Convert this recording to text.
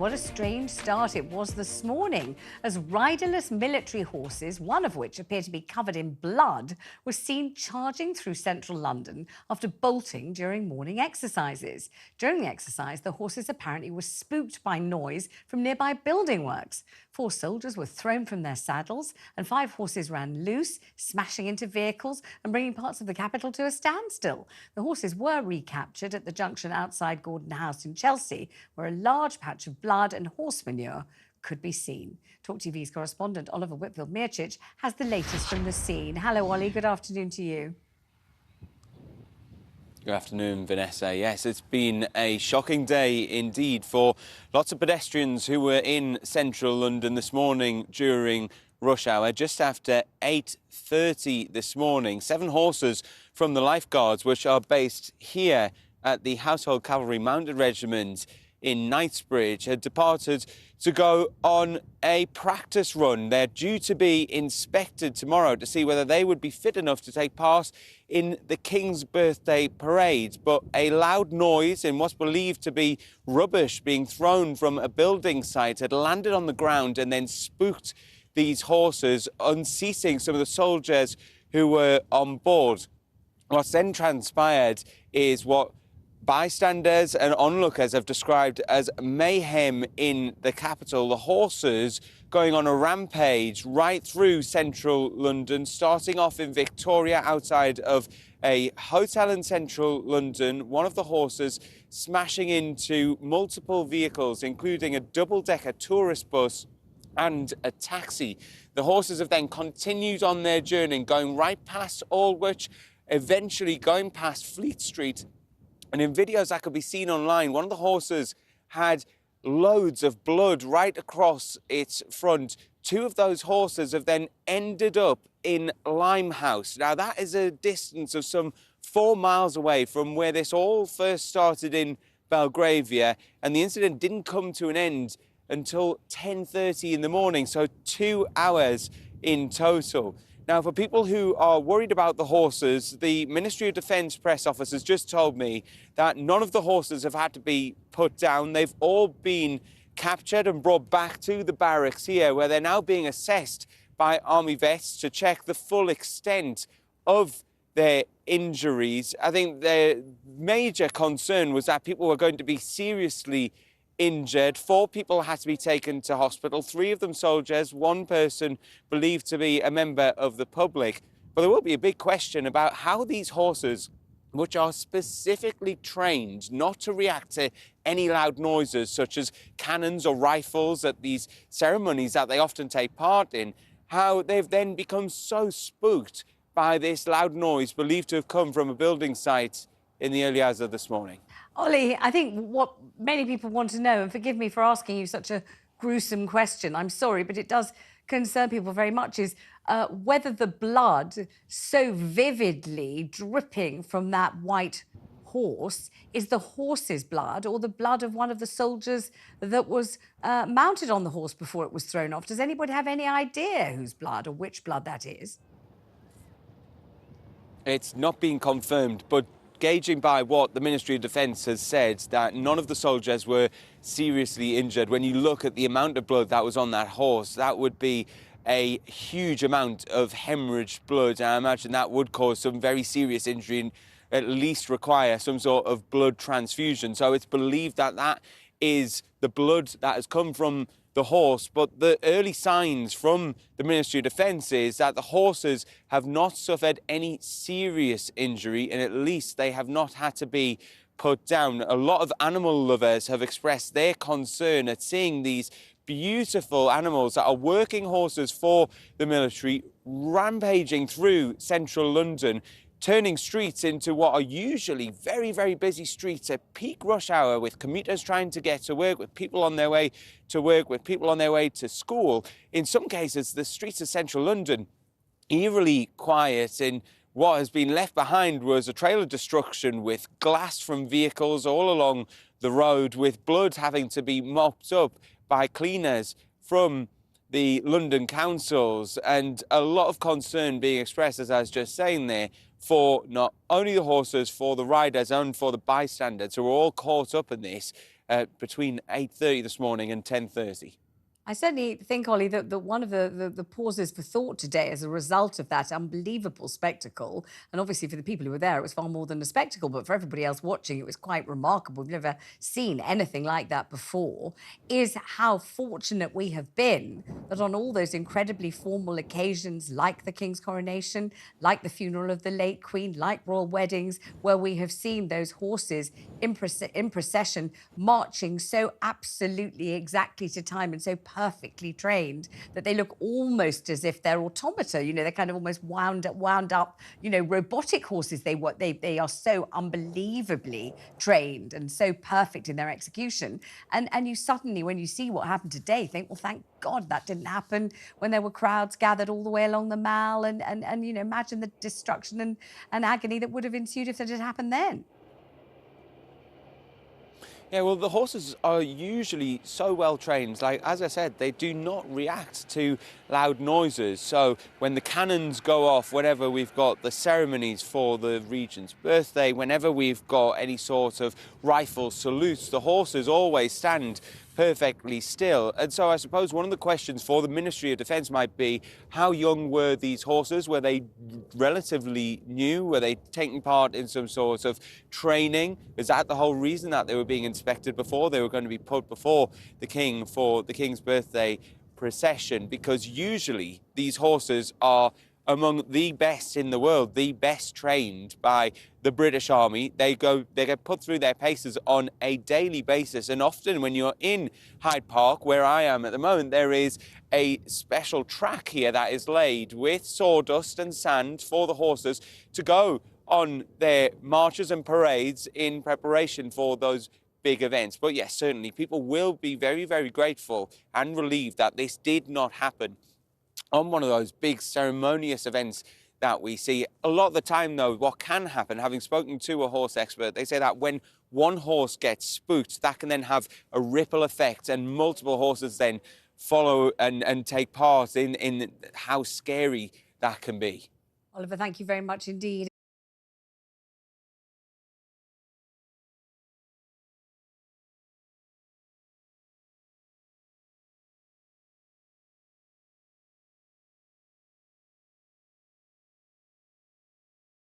What a strange start it was this morning, as riderless military horses, one of which appeared to be covered in blood, were seen charging through central London after bolting during morning exercises. During the exercise, the horses apparently were spooked by noise from nearby building works. 4 soldiers were thrown from their saddles and 5 horses ran loose, smashing into vehicles and bringing parts of the capital to a standstill. The horses were recaptured at the junction outside Gordon House in Chelsea, where a large patch of blood and horse manure could be seen. talkTV's correspondent Oliver Whitfield-Mirchich has the latest from the scene. Hello, Ollie. Good afternoon to you. Good afternoon, Vanessa. Yes, it's been a shocking day indeed for lots of pedestrians who were in central London this morning during rush hour. Just after 8:30 this morning, 7 horses from the Lifeguards, which are based here at the Household Cavalry Mounted Regiment in Knightsbridge, had departed to go on a practice run. They're due to be inspected tomorrow to see whether they would be fit enough to take part in the King's Birthday Parade. But a loud noise in what's believed to be rubbish being thrown from a building site had landed on the ground and then spooked these horses, unseating some of the soldiers who were on board. What's then transpired is what bystanders and onlookers have described as mayhem in the capital. The horses going on a rampage right through central London, starting off in Victoria outside of a hotel in central London. One of the horses smashing into multiple vehicles, including a double-decker tourist bus and a taxi. The horses have then continued on their journey, going right past Aldwych, eventually going past Fleet Street. And in videos that could be seen online, one of the horses had loads of blood right across its front. 2 of those horses have then ended up in Limehouse. Now, that is a distance of some 4 miles away from where this all first started in Belgravia, and the incident didn't come to an end until 10:30 in the morning, so 2 hours in total. Now, for people who are worried about the horses, the Ministry of Defence press office has just told me that none of the horses have had to be put down. They've all been captured and brought back to the barracks here, where they're now being assessed by army vets to check the full extent of their injuries. I think the major concern was that people were going to be seriously injured. 4 people had to be taken to hospital, 3 of them soldiers, 1 person believed to be a member of the public. But there will be a big question about how these horses, which are specifically trained not to react to any loud noises such as cannons or rifles at these ceremonies that they often take part in, how they've then become so spooked by this loud noise believed to have come from a building site in the early hours of this morning. Ollie, I think what many people want to know, and forgive me for asking you such a gruesome question, I'm sorry, but it does concern people very much, is whether the blood so vividly dripping from that white horse is the horse's blood or the blood of one of the soldiers that was mounted on the horse before it was thrown off. Does anybody have any idea whose blood or which blood that is? It's not been confirmed, but gauging by what the Ministry of Defence has said, that none of the soldiers were seriously injured. When you look at the amount of blood that was on that horse, that would be a huge amount of hemorrhaged blood. And I imagine that would cause some very serious injury and at least require some sort of blood transfusion. So it's believed that that is the blood that has come from the horse, but the early signs from the Ministry of Defence is that the horses have not suffered any serious injury, and at least they have not had to be put down. A lot of animal lovers have expressed their concern at seeing these beautiful animals that are working horses for the military rampaging through central London, turning streets into what are usually very, very busy streets at peak rush hour, with commuters trying to get to work, with people on their way to work, with people on their way to school. In some cases, the streets of central London eerily quiet, and what has been left behind was a trail of destruction with glass from vehicles all along the road, with blood having to be mopped up by cleaners from the London councils, and a lot of concern being expressed, as I was just saying there, for not only the horses, for the riders and for the bystanders who are all caught up in this. between 8:30 this morning and 10:30. I certainly think, Ollie, that one of the pauses for thought today as a result of that unbelievable spectacle, and obviously for the people who were there, it was far more than a spectacle, but for everybody else watching, it was quite remarkable. We've never seen anything like that before, is how fortunate we have been that on all those incredibly formal occasions, like the King's coronation, like the funeral of the late Queen, like royal weddings, where we have seen those horses in procession marching so absolutely exactly to time and so perfectly trained that they look almost as if they're automata. You know, they're kind of almost wound up, you know, robotic horses. They are so unbelievably trained and so perfect in their execution. And you suddenly, when you see what happened today, think, well, thank God that didn't happen when there were crowds gathered all the way along the Mall. And you know, imagine the destruction and agony that would have ensued if that had happened then. Yeah, well, the horses are usually so well trained. Like, as I said, they do not react to loud noises. So when the cannons go off, whenever we've got the ceremonies for the regent's birthday, whenever we've got any sort of rifle salutes, the horses always stand perfectly still. And so I suppose one of the questions for the Ministry of Defence might be, how young were these horses? Were they relatively new? Were they taking part in some sort of training? Is that the whole reason that they were being inspected before? They were going to be put before the King for the King's birthday procession, because usually these horses are among the best in the world, the best trained by the British Army. They get put through their paces on a daily basis, and often when you're in Hyde Park, where I am at the moment, there is a special track here that is laid with sawdust and sand for the horses to go on their marches and parades in preparation for those big events. But yes, certainly people will be very, very grateful and relieved that this did not happen on one of those big ceremonious events that we see. A lot of the time, though, what can happen, having spoken to a horse expert, they say that when one horse gets spooked, that can then have a ripple effect, and multiple horses then follow and take part in how scary that can be. Oliver, thank you very much indeed.